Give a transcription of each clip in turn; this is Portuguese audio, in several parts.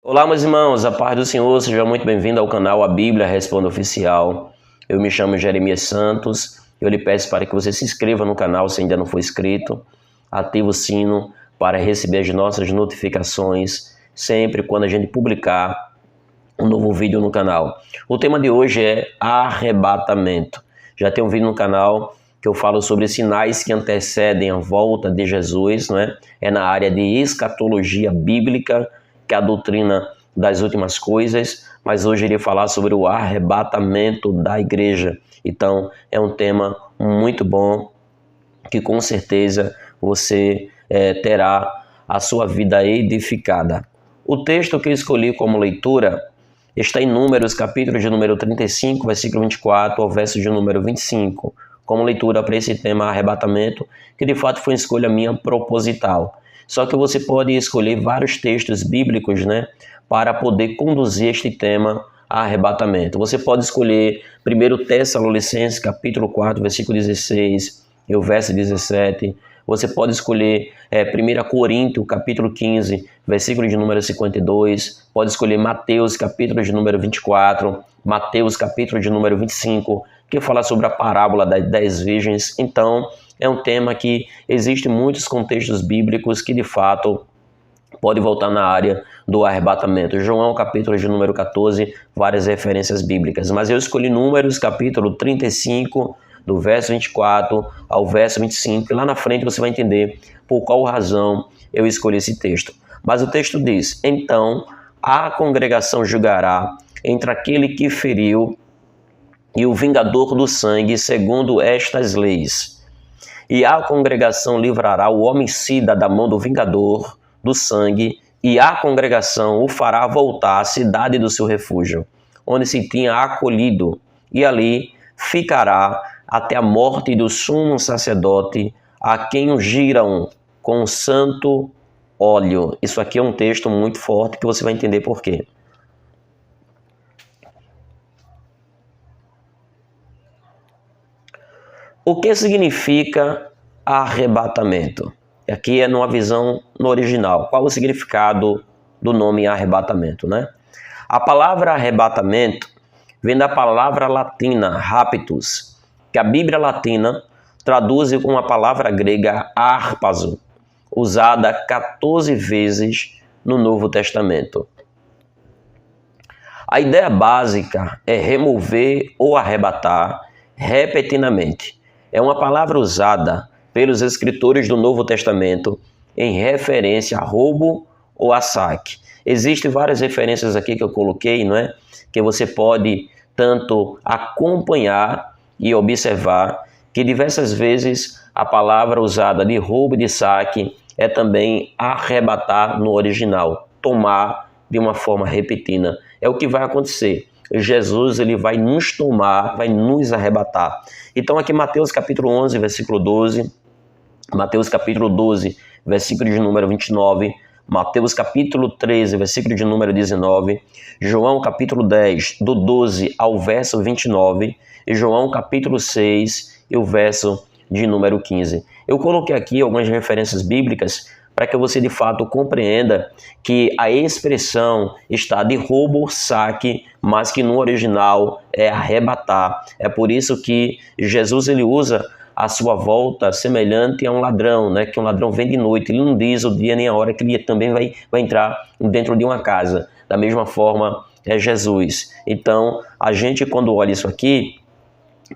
Olá, meus irmãos, a paz do Senhor, seja muito bem-vindo ao canal A Bíblia Responde Oficial. Eu me chamo Jeremias Santos, eu lhe peço para que você se inscreva no canal se ainda não for inscrito, ative o sino para receber as nossas notificações sempre quando a gente publicar um novo vídeo no canal. O tema de hoje é arrebatamento. Já tem um vídeo no canal que eu falo sobre sinais que antecedem a volta de Jesus, não é? É na área de escatologia bíblica, que é a doutrina das últimas coisas, mas hoje eu iria falar sobre o arrebatamento da igreja. Então, é um tema muito bom, que com certeza você terá a sua vida edificada. O texto que eu escolhi como leitura está em Números, capítulo de número 35, versículo 24 ao verso de número 25, como leitura para esse tema arrebatamento, que de fato foi uma escolha minha proposital. Só que você pode escolher vários textos bíblicos, né, para poder conduzir este tema arrebatamento. Você pode escolher 1 Tessalonicenses, capítulo 4, versículo 16 e o verso 17. Você pode escolher 1 Coríntios, capítulo 15, versículo de número 52. Pode escolher Mateus, capítulo de número 24. Mateus, capítulo de número 25, que fala sobre a parábola das 10 virgens. Então, é um tema que existe muitos contextos bíblicos que, de fato, pode voltar na área do arrebatamento. João, capítulo de número 14, várias referências bíblicas. Mas eu escolhi Números, capítulo 35, do verso 24 ao verso 25. E lá na frente você vai entender por qual razão eu escolhi esse texto. Mas o texto diz: então a congregação julgará entre aquele que feriu e o vingador do sangue, segundo estas leis. E a congregação livrará o homicida da mão do vingador do sangue, e a congregação o fará voltar à cidade do seu refúgio, onde se tinha acolhido, e ali ficará até a morte do sumo sacerdote, a quem ungiram com santo óleo. Isso aqui é um texto muito forte que você vai entender por quê. O que significa arrebatamento? Aqui é numa visão no original. Qual o significado do nome arrebatamento, né? A palavra arrebatamento vem da palavra latina raptus, que a Bíblia latina traduz com a palavra grega harpazo, usada 14 vezes no Novo Testamento. A ideia básica é remover ou arrebatar repentinamente. É uma palavra usada pelos escritores do Novo Testamento em referência a roubo ou a saque. Existem várias referências aqui que eu coloquei, não é? Que você pode tanto acompanhar e observar que diversas vezes a palavra usada de roubo e de saque é também arrebatar no original, tomar de uma forma repentina. É o que vai acontecer. Jesus ele vai nos tomar, vai nos arrebatar. Então aqui Mateus capítulo 11, versículo 12, Mateus capítulo 12, versículo de número 29, Mateus capítulo 13, versículo de número 19, João capítulo 10, do 12 ao verso 29, e João capítulo 6 e o verso de número 15. Eu coloquei aqui algumas referências bíblicas para que você de fato compreenda que a expressão está de roubo, saque, mas que no original é arrebatar. É por isso que Jesus ele usa a sua volta semelhante a um ladrão, né? Que um ladrão vem de noite, ele não diz o dia nem a hora que ele também vai entrar dentro de uma casa. Da mesma forma é Jesus. Então, a gente quando olha isso aqui,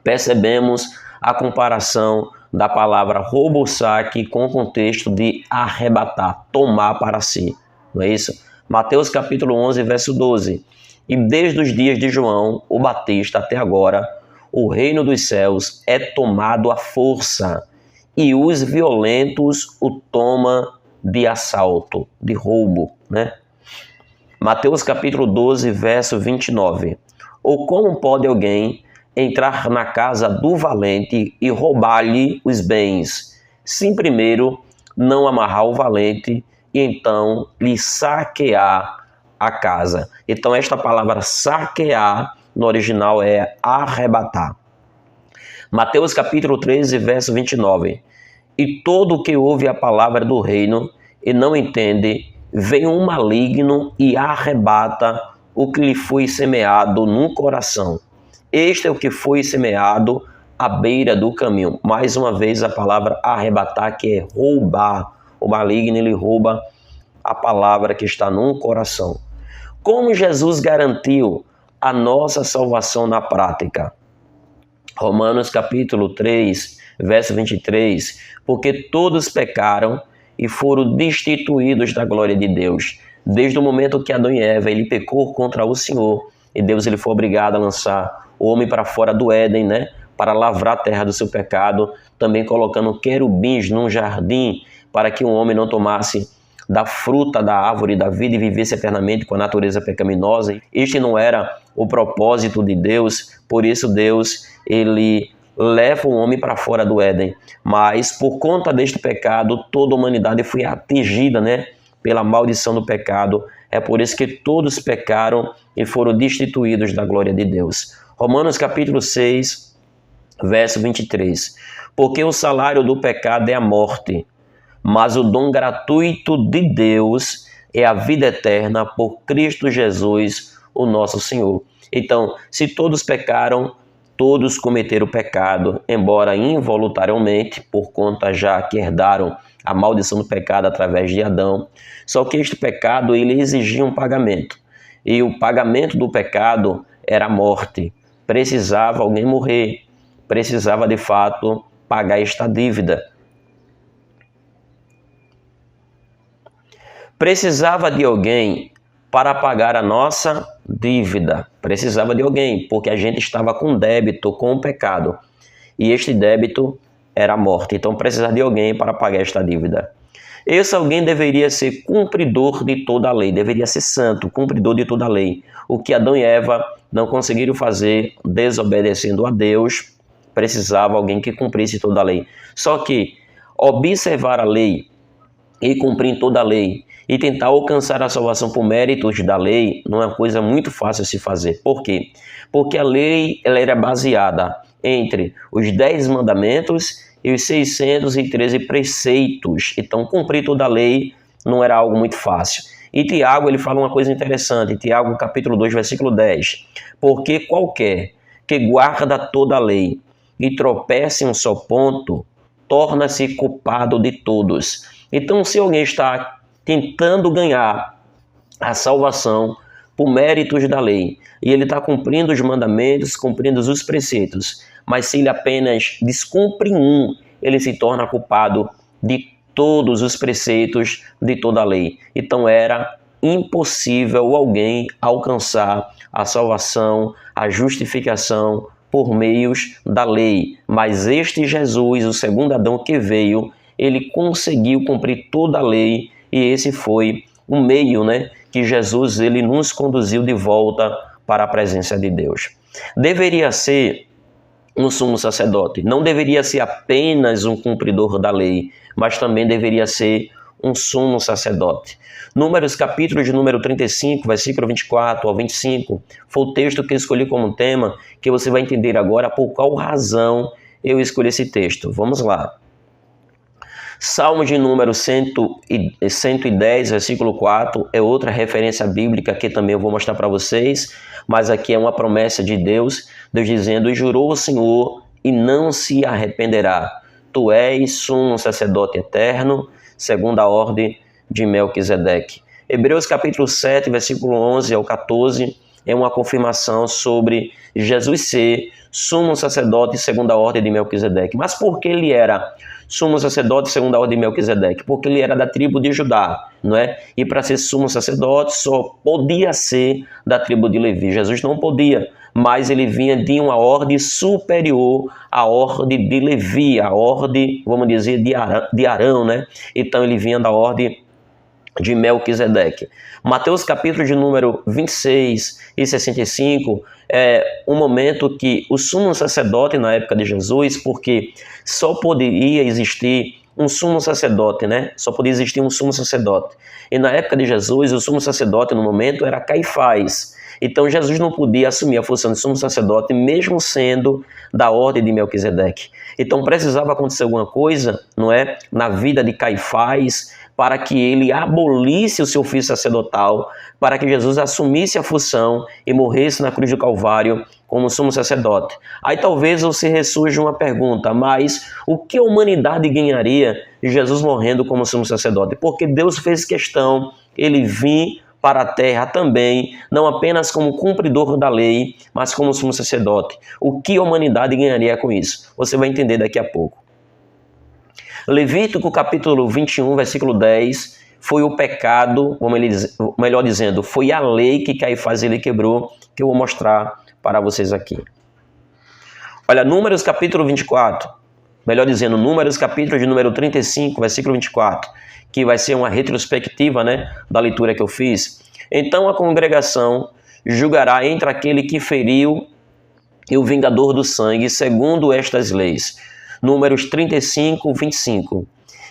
percebemos a comparação da palavra roubo, saque com o contexto de arrebatar, tomar para si, não é isso? Mateus capítulo 11, verso 12. E desde os dias de João, o Batista, até agora, o reino dos céus é tomado à força, e os violentos o tomam de assalto, de roubo, né? Mateus capítulo 12, verso 29. Ou como pode alguém entrar na casa do valente e roubar-lhe os bens, sem primeiro não amarrar o valente e então lhe saquear a casa? Então esta palavra saquear no original é arrebatar. Mateus capítulo 13, verso 29. E todo o que ouve a palavra do reino e não entende, vem um maligno e arrebata o que lhe foi semeado no coração. Este é o que foi semeado à beira do caminho. Mais uma vez a palavra arrebatar, que é roubar. O maligno, ele rouba a palavra que está no coração. Como Jesus garantiu a nossa salvação na prática? Romanos capítulo 3, verso 23. Porque todos pecaram e foram destituídos da glória de Deus. Desde o momento que Adão e Eva ele pecou contra o Senhor, e Deus ele foi obrigado a lançar o homem para fora do Éden, né? Para lavrar a terra do seu pecado, também colocando querubins num jardim para que o homem não tomasse da fruta da árvore da vida e vivesse eternamente com a natureza pecaminosa. Este não era o propósito de Deus, por isso Deus ele leva o homem para fora do Éden. Mas por conta deste pecado, toda a humanidade foi atingida, né, pela maldição do pecado. É por isso que todos pecaram e foram destituídos da glória de Deus. Romanos capítulo 6, verso 23. Porque o salário do pecado é a morte, mas o dom gratuito de Deus é a vida eterna por Cristo Jesus, o nosso Senhor. Então, se todos pecaram, todos cometeram pecado, embora involuntariamente, por conta já que herdaram a maldição do pecado através de Adão. Só que este pecado ele exigia um pagamento. E o pagamento do pecado era a morte. Precisava alguém morrer. Precisava, de fato, pagar esta dívida. Precisava de alguém para pagar a nossa dívida. Precisava de alguém, porque a gente estava com débito com o pecado. E este débito era a morte. Então precisava de alguém para pagar esta dívida. Esse alguém deveria ser cumpridor de toda a lei. Deveria ser santo, cumpridor de toda a lei. O que Adão e Eva não conseguiram fazer, desobedecendo a Deus, precisava alguém que cumprisse toda a lei. Só que observar a lei e cumprir toda a lei e tentar alcançar a salvação por méritos da lei não é uma coisa muito fácil de se fazer. Por quê? Porque a lei ela era baseada entre os 10 mandamentos e os 613 preceitos. Então, cumprir toda a lei não era algo muito fácil. E Tiago ele fala uma coisa interessante. Tiago, capítulo 2, versículo 10. Porque qualquer que guarda toda a lei e tropece em um só ponto, torna-se culpado de todos. Então, se alguém está tentando ganhar a salvação por méritos da lei, e ele está cumprindo os mandamentos, cumprindo os preceitos, mas se ele apenas descumpre um, ele se torna culpado de todos os preceitos de toda a lei. Então era impossível alguém alcançar a salvação, a justificação por meios da lei. Mas este Jesus, o segundo Adão que veio, ele conseguiu cumprir toda a lei e esse foi o meio, né, que Jesus ele nos conduziu de volta para a presença de Deus. Deveria ser um sumo sacerdote, não deveria ser apenas um cumpridor da lei, mas também deveria ser um sumo sacerdote. Números, capítulo de número 35, versículo 24 ao 25, foi o texto que eu escolhi como tema, que você vai entender agora por qual razão eu escolhi esse texto. Vamos lá. Salmo de número 110, versículo 4, é outra referência bíblica que também eu vou mostrar para vocês, mas aqui é uma promessa de Deus, Deus dizendo, e jurou o Senhor e não se arrependerá. Tu és sumo sacerdote eterno, segundo a ordem de Melquisedeque. Hebreus capítulo 7, versículo 11 ao 14, é uma confirmação sobre Jesus ser sumo sacerdote segundo a ordem de Melquisedeque. Mas por que ele era sumo sacerdote segundo a ordem de Melquisedeque? Porque ele era da tribo de Judá, não é? E para ser sumo sacerdote só podia ser da tribo de Levi. Jesus não podia, mas ele vinha de uma ordem superior à ordem de Levi, a ordem, vamos dizer, de Arão, né? Então ele vinha da ordem de Melquisedeque. Mateus capítulo de número 26 e 65 é um momento que o sumo sacerdote na época de Jesus, porque só poderia existir um sumo sacerdote, né? Só podia existir um sumo sacerdote. E na época de Jesus, o sumo sacerdote no momento era Caifás. Então Jesus não podia assumir a função de sumo sacerdote, mesmo sendo da ordem de Melquisedeque. Então precisava acontecer alguma coisa, não é? Na vida de Caifás, para que ele abolisse o seu ofício sacerdotal, para que Jesus assumisse a função e morresse na cruz do Calvário como sumo sacerdote. Aí talvez você ressurja uma pergunta, mas o que a humanidade ganharia de Jesus morrendo como sumo sacerdote? Porque Deus fez questão, ele vir para a terra também, não apenas como cumpridor da lei, mas como sumo sacerdote. O que a humanidade ganharia com isso? Você vai entender daqui a pouco. Levítico capítulo 21, versículo 10, foi o pecado, melhor dizendo, foi a lei que Caifás ele quebrou, que eu vou mostrar para vocês aqui. Olha, Números capítulo 24, melhor dizendo, Números capítulo de número 35, versículo 24, que vai ser uma retrospectiva, da leitura que eu fiz. Então a congregação julgará entre aquele que feriu e o vingador do sangue, segundo estas leis. Números 35, 25.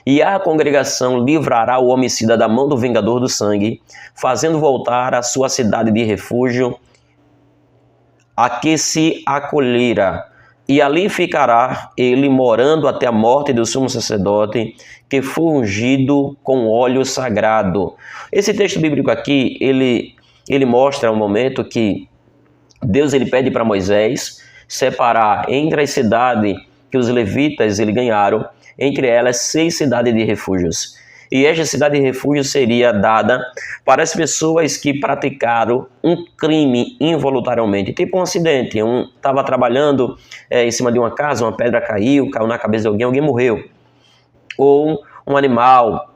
E a congregação livrará o homicida da mão do vingador do sangue, fazendo voltar à sua cidade de refúgio, a que se acolhera. E ali ficará ele morando até a morte do sumo sacerdote, que foi ungido com óleo sagrado. Esse texto bíblico aqui, ele mostra um momento que Deus ele pede para Moisés separar entre as cidades que os levitas ele ganharam, entre elas 6 cidades de refúgios. E esta cidade de refúgio seria dada para as pessoas que praticaram um crime involuntariamente, tipo um acidente. Estava trabalhando em cima de uma casa, uma pedra caiu na cabeça de alguém morreu. Ou um animal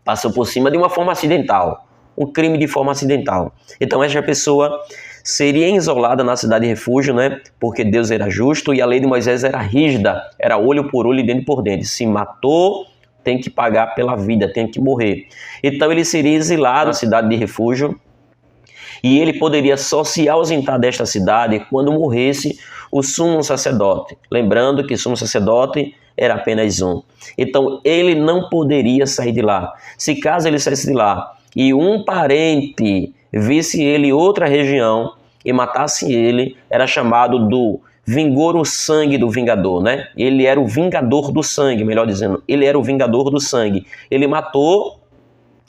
passou por cima de uma forma acidental, um crime de forma acidental. Então esta pessoa seria isolada na cidade de refúgio, porque Deus era justo e a lei de Moisés era rígida, era olho por olho e dente por dente. Se matou, tem que pagar pela vida, tem que morrer. Então ele seria exilado na cidade de refúgio e ele poderia só se ausentar desta cidade quando morresse o sumo sacerdote. Lembrando que sumo sacerdote era apenas um. Então ele não poderia sair de lá. Se caso ele saísse de lá e um parente visse ele em outra região e matasse ele, era chamado do vingor o sangue do vingador, Ele era o vingador do sangue, melhor dizendo, ele era o vingador do sangue. Ele matou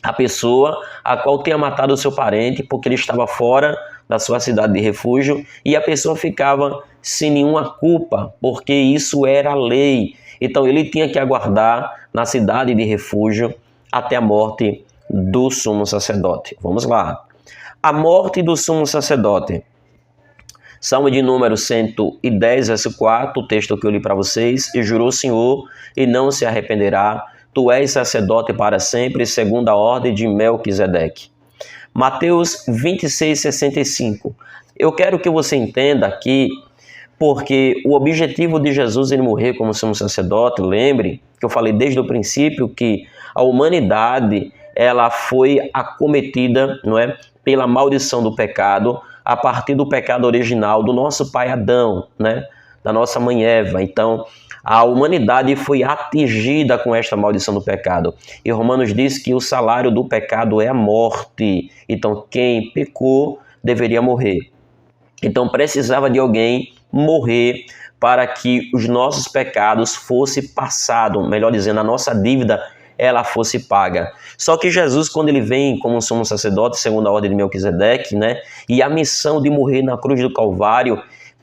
a pessoa a qual tinha matado o seu parente, porque ele estava fora da sua cidade de refúgio, e a pessoa ficava sem nenhuma culpa, porque isso era a lei. Então ele tinha que aguardar na cidade de refúgio até a morte do sumo sacerdote. Vamos lá. A morte do sumo sacerdote. Salmo de número 110, verso 4, o texto que eu li para vocês. E jurou o Senhor, e não se arrependerá. Tu és sacerdote para sempre, segundo a ordem de Melquisedeque. Mateus 26, 65. Eu quero que você entenda aqui, porque o objetivo de Jesus ele morrer como sumo sacerdote, lembre que eu falei desde o princípio que a humanidade ela foi acometida, pela maldição do pecado, a partir do pecado original do nosso pai Adão, da nossa mãe Eva. Então, a humanidade foi atingida com esta maldição do pecado. E Romanos diz que o salário do pecado é a morte. Então, quem pecou deveria morrer. Então, precisava de alguém morrer para que os nossos pecados fossem passados, melhor dizendo, a nossa dívida ela fosse paga. Só que Jesus, quando ele vem como sumo sacerdote, segundo a ordem de Melquisedeque, e a missão de morrer na cruz do Calvário,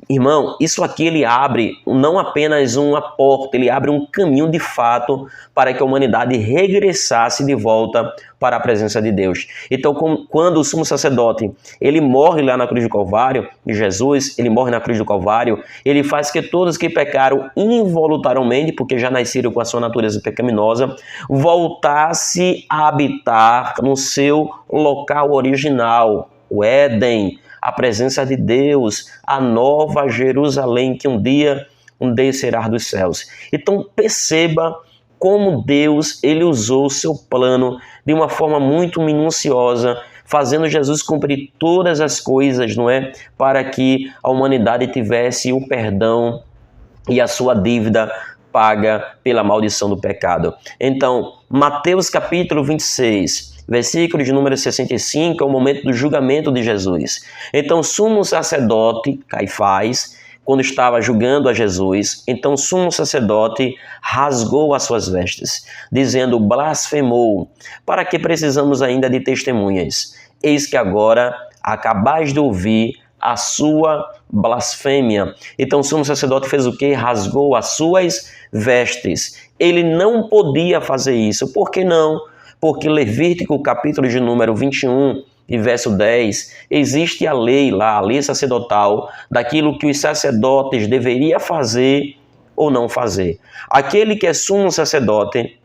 irmão, isso aqui ele abre não apenas uma porta, ele abre um caminho de fato para que a humanidade regressasse de volta para a presença de Deus. Então, quando o sumo sacerdote, ele morre lá na cruz do Calvário, e Jesus, ele morre na cruz do Calvário, ele faz que todos que pecaram involuntariamente, porque já nasceram com a sua natureza pecaminosa, voltasse a habitar no seu local original, o Éden, a presença de Deus, a nova Jerusalém que um dia descerá dos céus. Então perceba como Deus ele usou o seu plano de uma forma muito minuciosa, fazendo Jesus cumprir todas as coisas, para que a humanidade tivesse o perdão e a sua dívida paga pela maldição do pecado. Então, Mateus capítulo 26, versículo de número 65, é o momento do julgamento de Jesus. Então, o sumo sacerdote, Caifás, quando estava julgando a Jesus, então o sumo sacerdote rasgou as suas vestes, dizendo: blasfemou, para que precisamos ainda de testemunhas? Eis que agora acabais de ouvir a sua blasfêmia. Então o sumo sacerdote fez o quê? Rasgou as suas vestes. Ele não podia fazer isso. Por que não? Porque Levítico, capítulo de número 21, e verso 10, existe a lei lá, a lei sacerdotal, daquilo que os sacerdotes deveriam fazer ou não fazer. Aquele que é sumo sacerdote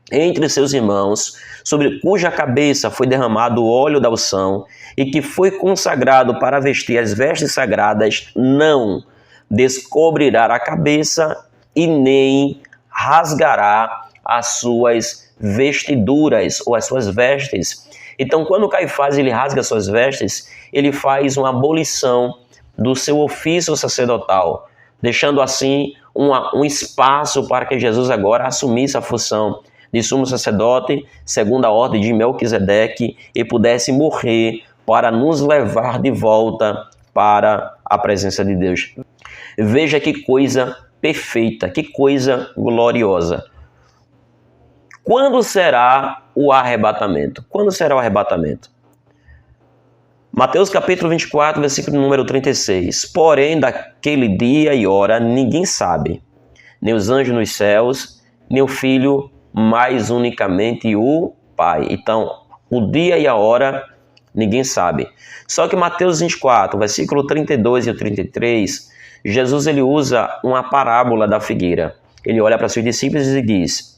entre seus irmãos, sobre cuja cabeça foi derramado o óleo da unção e que foi consagrado para vestir as vestes sagradas, não descobrirá a cabeça e nem rasgará as suas vestiduras ou as suas vestes. Então, quando Caifás ele rasga suas vestes, ele faz uma abolição do seu ofício sacerdotal, deixando assim um espaço para que Jesus agora assumisse a função de sumo sacerdote, segundo a ordem de Melquisedeque, e pudesse morrer para nos levar de volta para a presença de Deus. Veja que coisa perfeita, que coisa gloriosa. Quando será o arrebatamento? Quando será o arrebatamento? Mateus capítulo 24, versículo número 36. Porém, daquele dia e hora ninguém sabe, nem os anjos nos céus, nem o Filho, mas unicamente o Pai. Então, o dia e a hora ninguém sabe. Só que Mateus 24, versículo 32 e 33, Jesus ele usa uma parábola da figueira. Ele olha para seus discípulos e diz: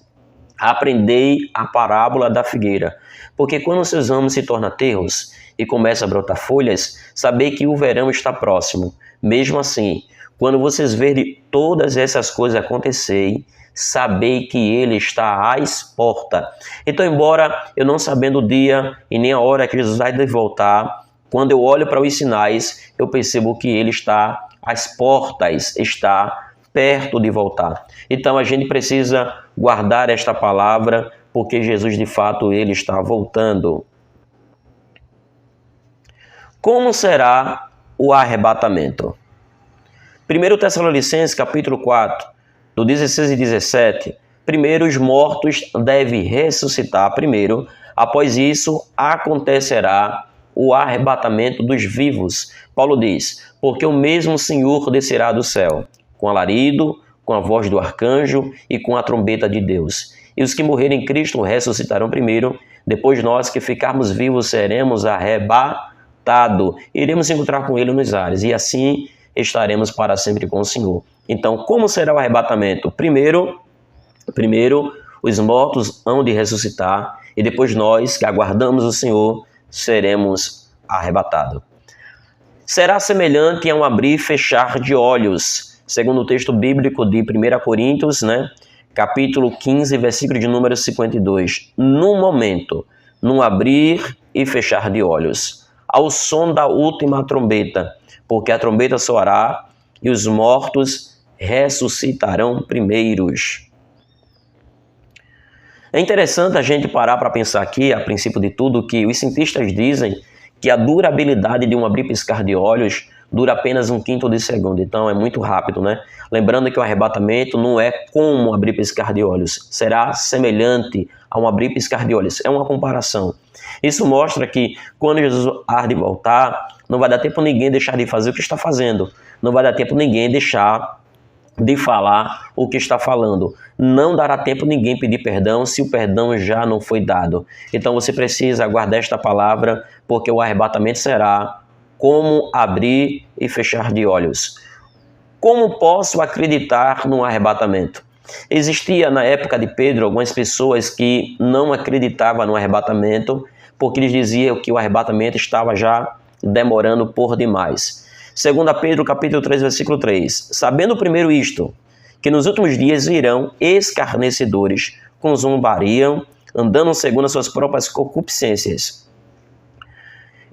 aprendei a parábola da figueira, porque quando seus ramos se tornam terros e começam a brotar folhas, sabei que o verão está próximo. Mesmo assim, quando vocês verem todas essas coisas acontecerem, sabei que ele está às portas. Então, embora eu não sabendo o dia e nem a hora que Jesus vai voltar, quando eu olho para os sinais, eu percebo que ele está às portas, está perto de voltar. Então, a gente precisa guardar esta palavra, porque Jesus, de fato, ele está voltando. Como será o arrebatamento? 1 Tessalonicenses, capítulo 4, do 16 e 17, primeiro os mortos devem ressuscitar primeiro, após isso acontecerá o arrebatamento dos vivos. Paulo diz: porque o mesmo Senhor descerá do céu, com alarido, com a voz do arcanjo e com a trombeta de Deus. E os que morrerem em Cristo ressuscitarão primeiro, depois nós que ficarmos vivos seremos arrebatados, iremos encontrar com ele nos ares, e assim estaremos para sempre com o Senhor. Então, como será o arrebatamento? Primeiro, os mortos hão de ressuscitar, e depois nós, que aguardamos o Senhor, seremos arrebatados. Será semelhante a um abrir e fechar de olhos, segundo o texto bíblico de 1 Coríntios, capítulo 15, versículo de número 52. Num momento, num abrir e fechar de olhos, ao som da última trombeta, porque a trombeta soará e os mortos ressuscitarão primeiros. É interessante a gente parar para pensar aqui, a princípio de tudo, que os cientistas dizem que a durabilidade de um abrir e piscar de olhos dura apenas 1/5 de segundo. Então é muito rápido, né? Lembrando que o arrebatamento não é como um abrir e piscar de olhos. Será semelhante a um abrir e piscar de olhos. É uma comparação. Isso mostra que quando Jesus há de voltar, não vai dar tempo ninguém deixar de fazer o que está fazendo. Não vai dar tempo ninguém deixar de falar o que está falando. Não dará tempo ninguém pedir perdão se o perdão já não foi dado. Então você precisa guardar esta palavra, porque o arrebatamento será como abrir e fechar de olhos. Como posso acreditar no arrebatamento? Existia na época de Pedro algumas pessoas que não acreditavam no arrebatamento, porque eles diziam que o arrebatamento estava já demorando por demais. Segundo Pedro, capítulo 3, versículo 3. Sabendo primeiro isto, que nos últimos dias virão escarnecedores, com zombariam, andando segundo as suas próprias concupiscências.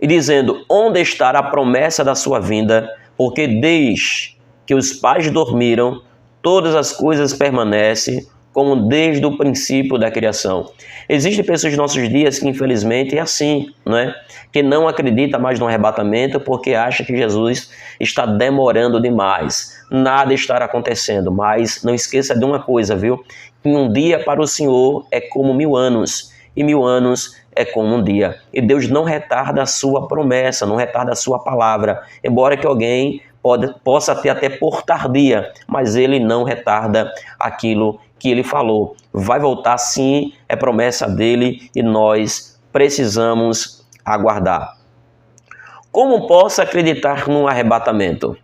E dizendo: onde está a promessa da sua vinda? Porque desde que os pais dormiram, todas as coisas permanecem como desde o princípio da criação. Existem pessoas nos nossos dias que infelizmente é assim, né? Que não acredita mais no arrebatamento porque acha que Jesus está demorando demais. Nada estará acontecendo, mas não esqueça de uma coisa, viu? Que um dia para o Senhor é como 1000 anos, e 1000 anos é como um dia. E Deus não retarda a sua promessa, não retarda a sua palavra, embora que alguém possa ter até por tardia, mas ele não retarda aquilo que ele falou. Vai voltar sim, é promessa dele e nós precisamos aguardar. Como posso acreditar num arrebatamento?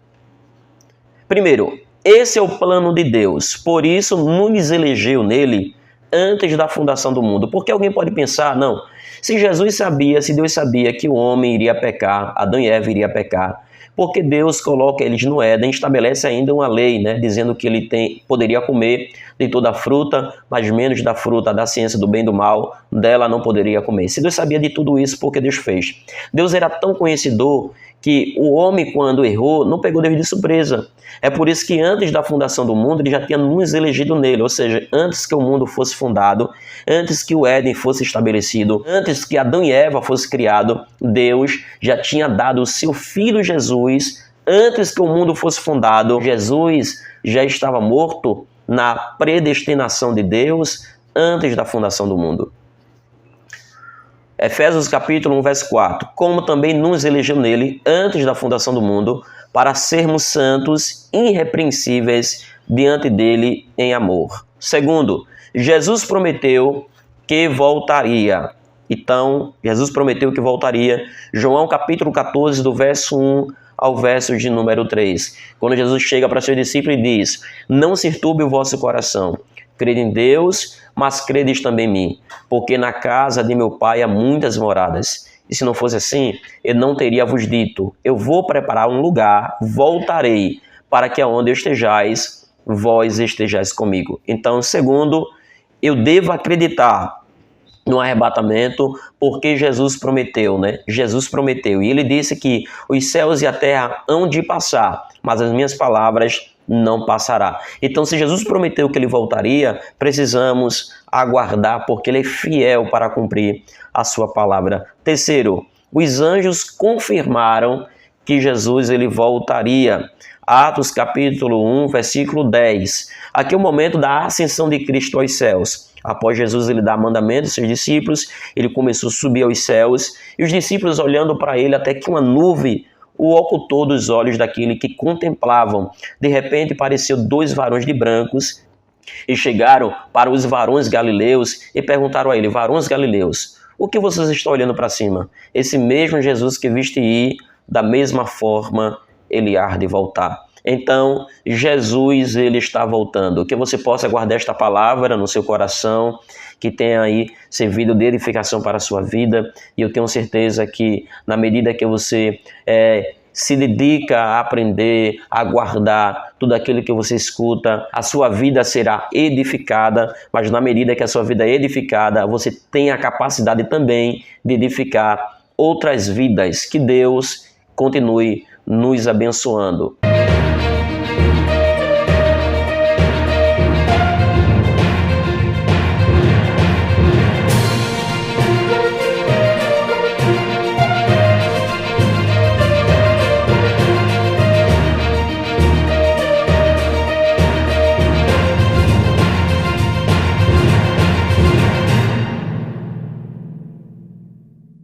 Primeiro, esse é o plano de Deus, por isso nos elegeu nele antes da fundação do mundo. Porque alguém pode pensar, não, se Jesus sabia, se Deus sabia que o homem iria pecar, Adão e Eva iria pecar, porque Deus coloca eles no Éden, estabelece ainda uma lei, né, dizendo que ele poderia comer de toda a fruta, mas menos da fruta da ciência do bem e do mal, dela não poderia comer. Se Deus sabia de tudo isso, por que Deus fez? Deus era tão conhecedor que o homem, quando errou, não pegou Deus de surpresa. É por isso que antes da fundação do mundo, ele já tinha nos elegido nele, ou seja, antes que o mundo fosse fundado, antes que o Éden fosse estabelecido, antes que Adão e Eva fosse criado, Deus já tinha dado o seu Filho Jesus, antes que o mundo fosse fundado. Jesus já estava morto na predestinação de Deus, antes da fundação do mundo. Efésios capítulo 1, verso 4. Como também nos elegeu nele, antes da fundação do mundo, para sermos santos, irrepreensíveis diante dele em amor. Segundo, Jesus prometeu que voltaria. Então, Jesus prometeu que voltaria. João capítulo 14, do verso 1 ao verso de número 3. Quando Jesus chega para seus discípulos e diz: não se turbe o vosso coração. Crede em Deus, mas credes também em mim, porque na casa de meu pai há muitas moradas. E se não fosse assim, eu não teria vos dito: eu vou preparar um lugar, voltarei, para que aonde eu estejais, vós estejais comigo. Então, segundo, eu devo acreditar no arrebatamento, porque Jesus prometeu, né? Jesus prometeu. E ele disse que os céus e a terra hão de passar, mas as minhas palavras não passará. Então, se Jesus prometeu que ele voltaria, precisamos aguardar, porque ele é fiel para cumprir a sua palavra. Terceiro, os anjos confirmaram que Jesus ele voltaria. Atos capítulo 1, versículo 10. Aqui é o momento da ascensão de Cristo aos céus. Após Jesus ele dar mandamento aos seus discípulos, ele começou a subir aos céus, e os discípulos olhando para ele, até que uma nuvem o ocultou dos olhos daquele que contemplavam. De repente apareceu 2 varões de brancos e chegaram para os varões galileus e perguntaram a ele: varões galileus, o que vocês estão olhando para cima? Esse mesmo Jesus que viste ir, da mesma forma ele há de voltar. Então, Jesus ele está voltando. Que você possa guardar esta palavra no seu coração, que tenha aí servido de edificação para a sua vida. E eu tenho certeza que na medida que você se dedica a aprender, a guardar tudo aquilo que você escuta, a sua vida será edificada, mas na medida que a sua vida é edificada, você tem a capacidade também de edificar outras vidas. Que Deus continue nos abençoando.